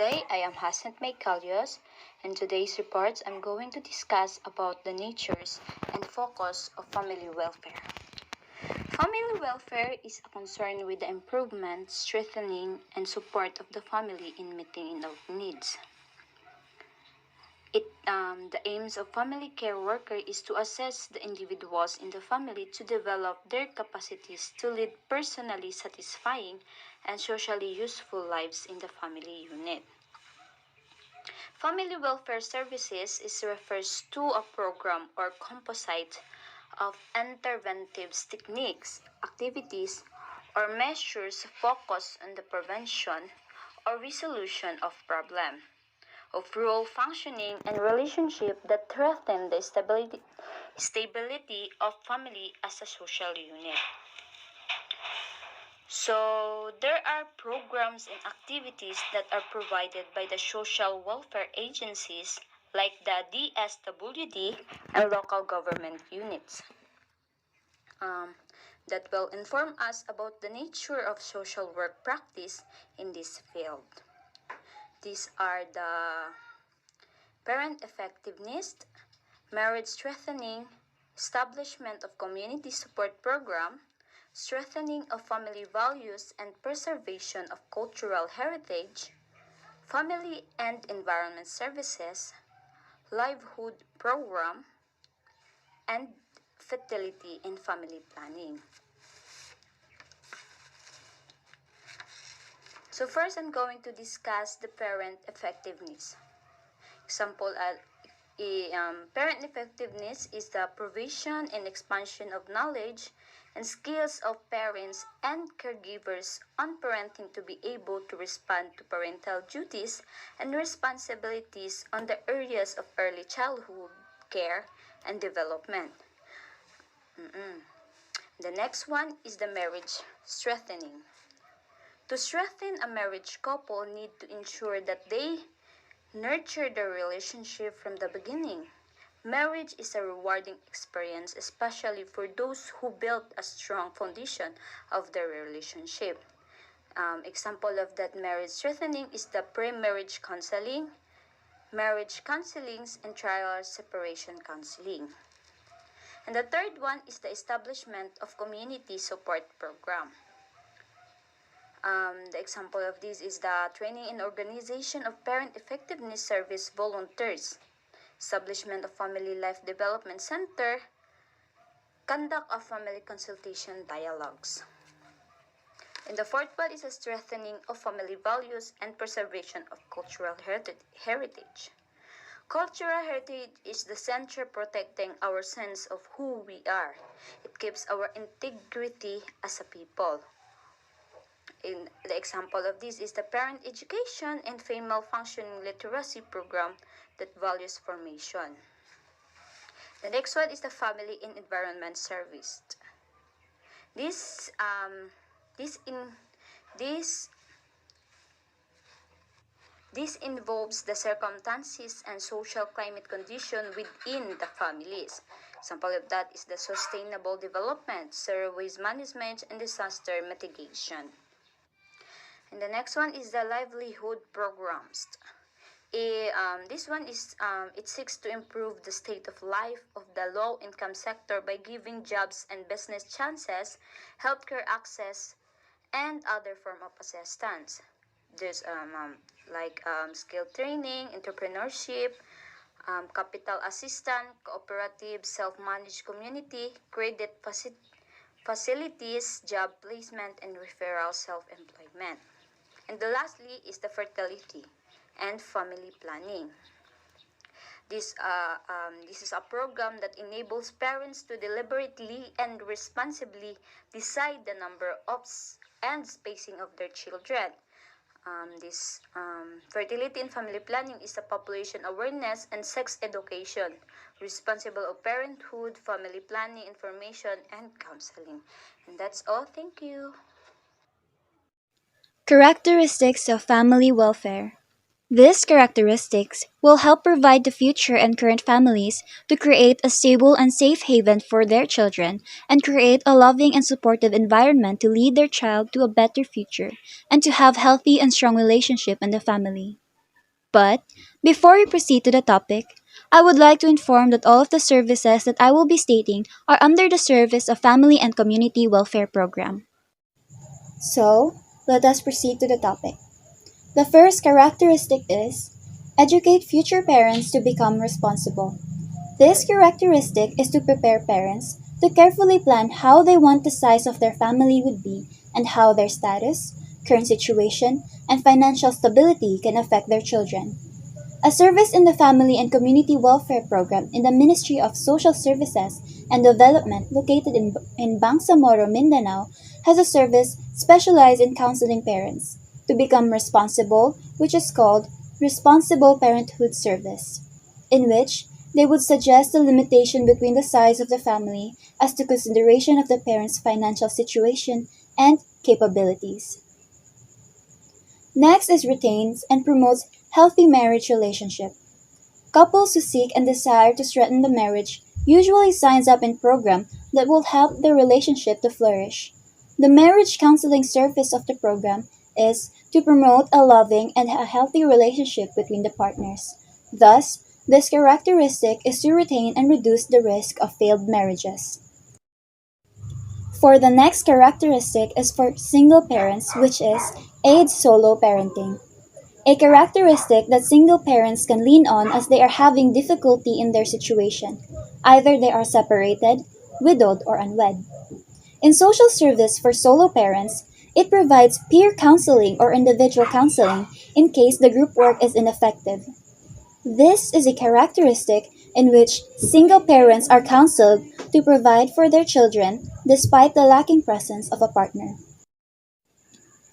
day. I am HACENT CALLOS, and today's reports I'm going to discuss about the natures and focus of family welfare. Family welfare is a concern with the improvement, strengthening, and support of the family in meeting enough needs. The aims of family care worker is to assess the individuals in the family to develop their capacities to lead personally satisfying and socially useful lives in the family unit. Family welfare services refers to a program or composite of interventive techniques, activities, or measures focused on the prevention or resolution of problems of role functioning and relationship that threaten the stability of family as a social unit. So there are programs and activities that are provided by the social welfare agencies like the DSWD and local government units that will inform us about the nature of social work practice in this field. These are the parent effectiveness, marriage strengthening, establishment of community support program, strengthening of family values and preservation of cultural heritage, family and environment services, livelihood program, and fertility and family planning. So first, I'm going to discuss the parent effectiveness. Example, parent effectiveness is the provision and expansion of knowledge and skills of parents and caregivers on parenting to be able to respond to parental duties and responsibilities on the areas of early childhood care and development. The next one is the marriage strengthening. To strengthen a marriage couple need to ensure that they nurture their relationship from the beginning. Marriage is a rewarding experience, especially for those who built a strong foundation of their relationship. Example of that marriage strengthening is the pre-marriage counseling, marriage counselings, and trial separation counseling. And the third one is the establishment of community support program. The example of this is the training and organization of parent effectiveness service volunteers, establishment of family life development center, conduct of family consultation dialogues. And the fourth one is a strengthening of family values and preservation of cultural heritage. Cultural heritage is the center protecting our sense of who we are. It keeps our integrity as a people. In the example of this is the parent education and female functioning literacy program that values formation. The next one is the family and environment service. This involves the circumstances and social climate condition within the families. Example of that is the sustainable development, zero waste management, and disaster mitigation. And the next one is the livelihood programs. This one is it seeks to improve the state of life of the low-income sector by giving jobs and business chances, healthcare access, and other form of assistance. There's skill training, entrepreneurship, capital assistance, cooperative, self-managed community, credit facilities, job placement, and referral self-employment. And lastly is the fertility and family planning. This is a program that enables parents to deliberately and responsibly decide the number of and spacing of their children. Fertility and family planning is a population awareness and sex education, responsible of parenthood, family planning, information, and counseling. And that's all. Thank you. Characteristics of family welfare. These characteristics will help provide the future and current families to create a stable and safe haven for their children and create a loving and supportive environment to lead their child to a better future and to have healthy and strong relationship in the family. But before we proceed to the topic, I would like to inform that all of the services that I will be stating are under the service of Family and Community Welfare Program. So, let us proceed to the topic. The first characteristic is educate future parents to become responsible. This characteristic is to prepare parents to carefully plan how they want the size of their family would be and how their status, current situation, and financial stability can affect their children. A service in the Family and Community Welfare Program in the Ministry of Social Services and Development located in Bangsamoro, Mindanao has a service specialized in counseling parents to become responsible, which is called Responsible Parenthood Service, in which they would suggest the limitation between the size of the family as to consideration of the parent's financial situation and capabilities. Next is retains and promotes healthy marriage relationship. Couples who seek and desire to strengthen the marriage usually signs up in program that will help their relationship to flourish. The marriage counseling service of the program is to promote a loving and a healthy relationship between the partners. Thus, this characteristic is to retain and reduce the risk of failed marriages. For the next characteristic is for single parents, which is aid solo parenting. A characteristic that single parents can lean on as they are having difficulty in their situation. Either they are separated, widowed, or unwed. In social service for solo parents, it provides peer counseling or individual counseling in case the group work is ineffective. This is a characteristic in which single parents are counseled to provide for their children despite the lacking presence of a partner.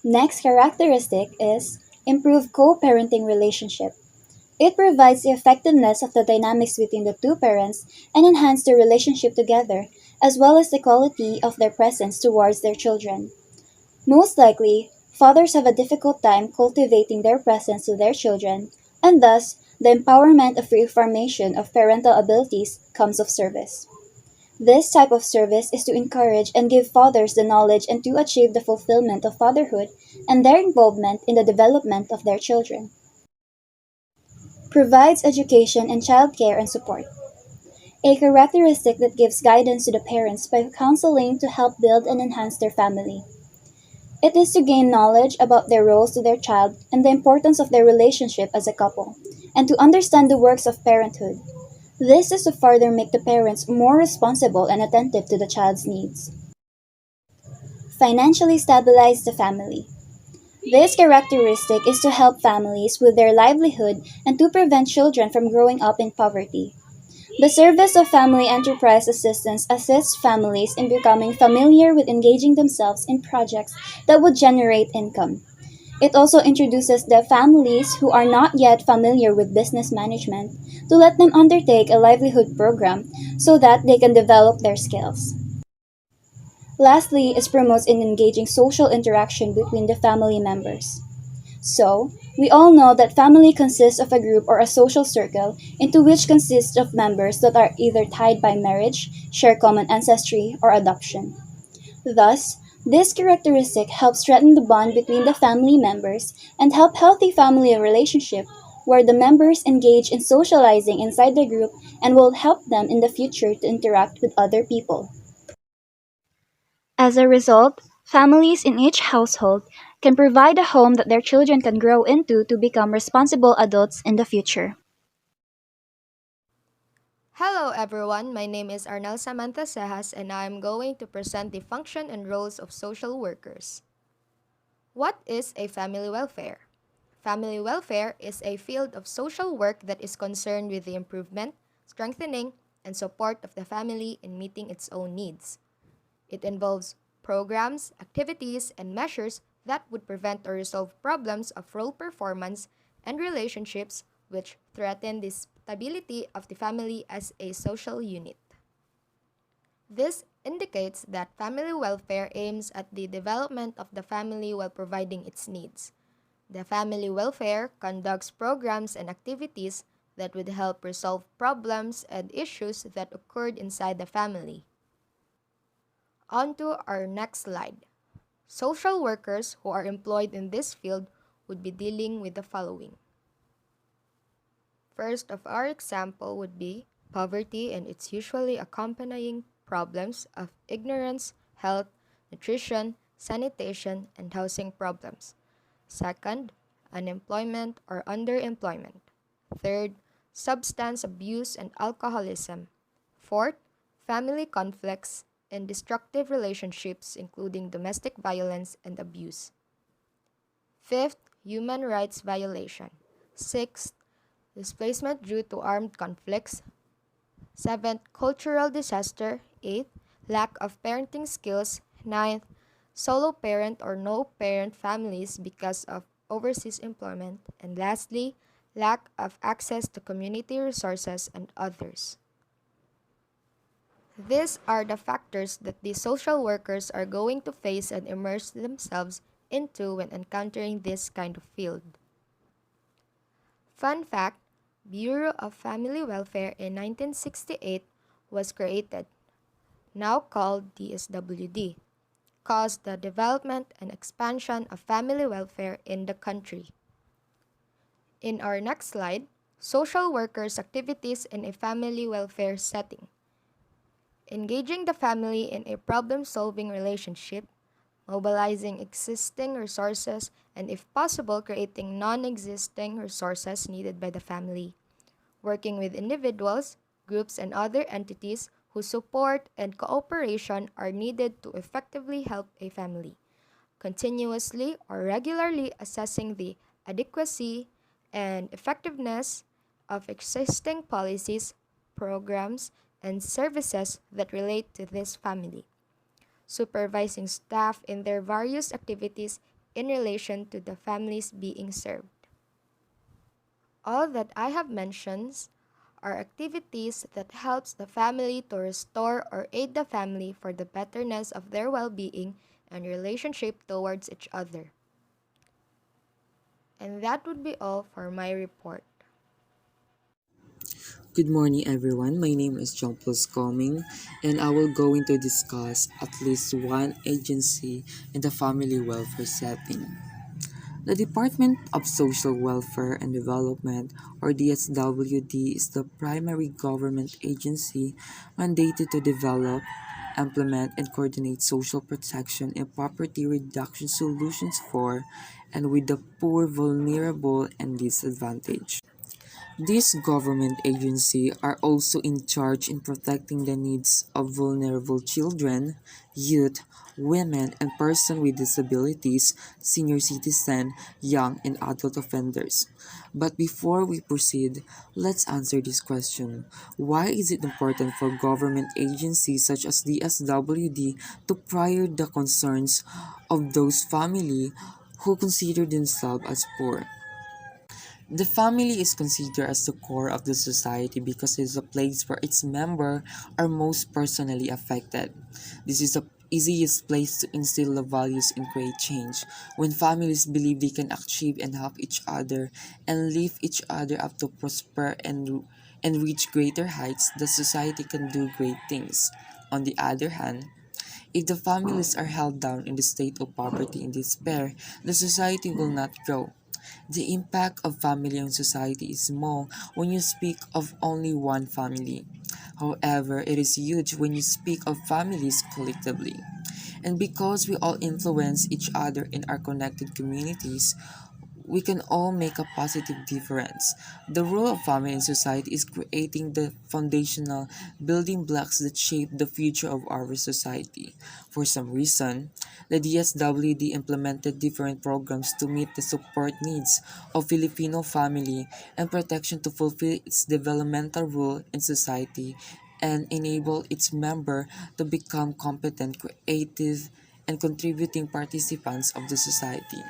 Next characteristic is improve co-parenting relationship. It provides the effectiveness of the dynamics between the two parents and enhance the relationship together, as well as the quality of their presence towards their children. Most likely, fathers have a difficult time cultivating their presence to their children, and thus, the empowerment of reaffirmation of parental abilities comes of service. This type of service is to encourage and give fathers the knowledge and to achieve the fulfillment of fatherhood and their involvement in the development of their children. Provides education and childcare and support. A characteristic that gives guidance to the parents by counseling to help build and enhance their family. It is to gain knowledge about their roles to their child and the importance of their relationship as a couple, and to understand the works of parenthood. This is to further make the parents more responsible and attentive to the child's needs. Financially stabilize the family. This characteristic is to help families with their livelihood and to prevent children from growing up in poverty. The Service of Family Enterprise Assistance assists families in becoming familiar with engaging themselves in projects that would generate income. It also introduces the families who are not yet familiar with business management to let them undertake a livelihood program so that they can develop their skills. Lastly, it promotes an engaging social interaction between the family members. So, we all know that family consists of a group or a social circle into which consists of members that are either tied by marriage, share common ancestry, or adoption. Thus, this characteristic helps strengthen the bond between the family members and help healthy family relationship where the members engage in socializing inside the group and will help them in the future to interact with other people. As a result, families in each household can provide a home that their children can grow into to become responsible adults in the future. Hello everyone, my name is Samantha CEJAS and I am going to present the function and roles of social workers. What is a family welfare? Family welfare is a field of social work that is concerned with the improvement, strengthening, and support of the family in meeting its own needs. It involves programs, activities, and measures that would prevent or resolve problems of role performance and relationships which threaten the stability of the family as a social unit. This indicates that family welfare aims at the development of the family while providing its needs. The family welfare conducts programs and activities that would help resolve problems and issues that occurred inside the family. On to our next slide. Social workers who are employed in this field would be dealing with the following. first of our example would be poverty and its usually accompanying problems of ignorance, health, nutrition, sanitation, and housing problems. Second, unemployment or underemployment. Third, substance abuse and alcoholism. Fourth, family conflicts and destructive relationships, including domestic violence and abuse. Fifth, human rights violation. Sixth, displacement due to armed conflicts. Seventh, cultural disaster. Eighth, lack of parenting skills. Ninth, solo parent or no parent families because of overseas employment. And lastly, lack of access to community resources and others. These are the factors that the social workers are going to face and immerse themselves into when encountering this kind of field. Fun fact, Bureau of Family Welfare in 1968 was created, now called DSWD, caused the development and expansion of family welfare in the country. In our next slide, social workers' activities in a family welfare setting. Engaging the family in a problem-solving relationship, mobilizing existing resources, and if possible, creating non-existing resources needed by the family. Working with individuals, groups, and other entities whose support and cooperation are needed to effectively help a family. Continuously or regularly assessing the adequacy and effectiveness of existing policies, programs, and services that relate to this family. Supervising staff in their various activities in relation to the families being served. All that I have mentioned are activities that helps the family to restore or aid the family for the betterness of their well-being and relationship towards each other. And that would be all for my report. Good morning, everyone. My name is John Plus Coming, and I will going to discuss at least one agency in the family welfare setting. The Department of Social Welfare and Development, or DSWD, is the primary government agency mandated to develop, implement, and coordinate social protection and poverty reduction solutions for and with the poor, vulnerable, and disadvantaged. These government agencies are also in charge in protecting the needs of vulnerable children, youth, women, and persons with disabilities, senior citizens, young and adult offenders. But before we proceed, let's answer this question. Why is it important for government agencies such as the SWD to prior the concerns of those families who consider themselves as poor? The family is considered as the core of the society because it is a place where its members are most personally affected. This is the easiest place to instill the values and create change. When families believe they can achieve and help each other and lift each other up to prosper and reach greater heights, the society can do great things. On the other hand, if the families are held down in the state of poverty and despair, the society will not grow. The impact of family on society is small when you speak of only one family. However, it is huge when you speak of families collectively. And because we all influence each other in our connected communities, we can all make a positive difference. The role of family in society is creating the foundational building blocks that shape the future of our society. For some reason, the DSWD implemented different programs to meet the support needs of Filipino family and protection to fulfill its developmental role in society and enable its member to become competent, creative, and contributing participants of the society.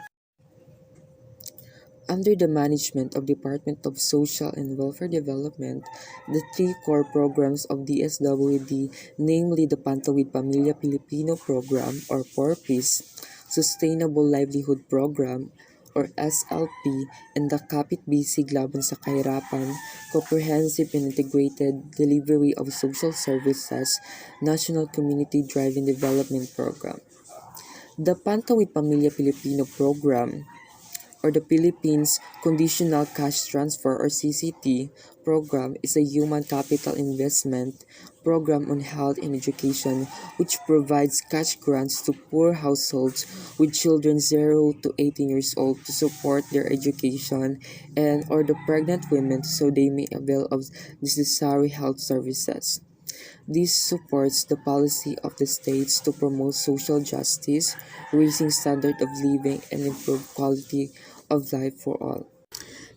Under the management of Department of Social and Welfare Development, the three core programs of DSWD, namely the Pantawid Pamilya Pilipino Program or PORPIS, Sustainable Livelihood Program or SLP, and the Kapit Bisig Laban sa Kahirapan, Comprehensive and Integrated Delivery of Social Services, National Community Driven Development Program. The Pantawid Pamilya Pilipino Program or the Philippines Conditional Cash Transfer or CCT program is a human capital investment program on health and education which provides cash grants to poor households with children 0 to 18 years old to support their education and or the pregnant women so they may avail of necessary health services. This supports the policy of the states to promote social justice, raising standard of living, and improve quality of life for all.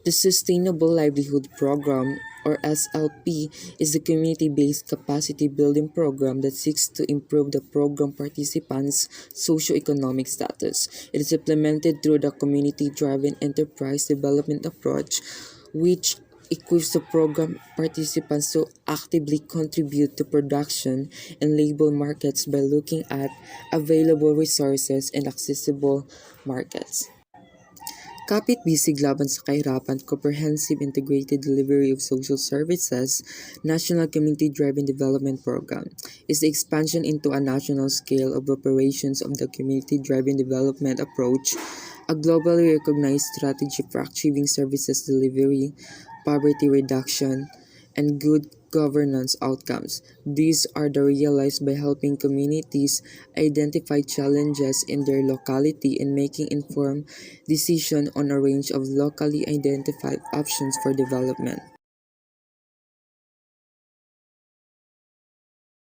The Sustainable Livelihood Program, or SLP, is a community-based capacity building program that seeks to improve the program participants' socio-economic status. It is implemented through the community-driven enterprise development approach, which equips the program participants to actively contribute to production and labor markets by looking at available resources and accessible markets. Kapit Bisig Laban sa Kahirapan Comprehensive Integrated Delivery of Social Services National Community-Driven Development Program is the expansion into a national scale of operations of the Community-Driven Development Approach, a globally recognized strategy for achieving services delivery, poverty reduction, and good governance outcomes. These are realized by helping communities identify challenges in their locality and making informed decisions on a range of locally identified options for development.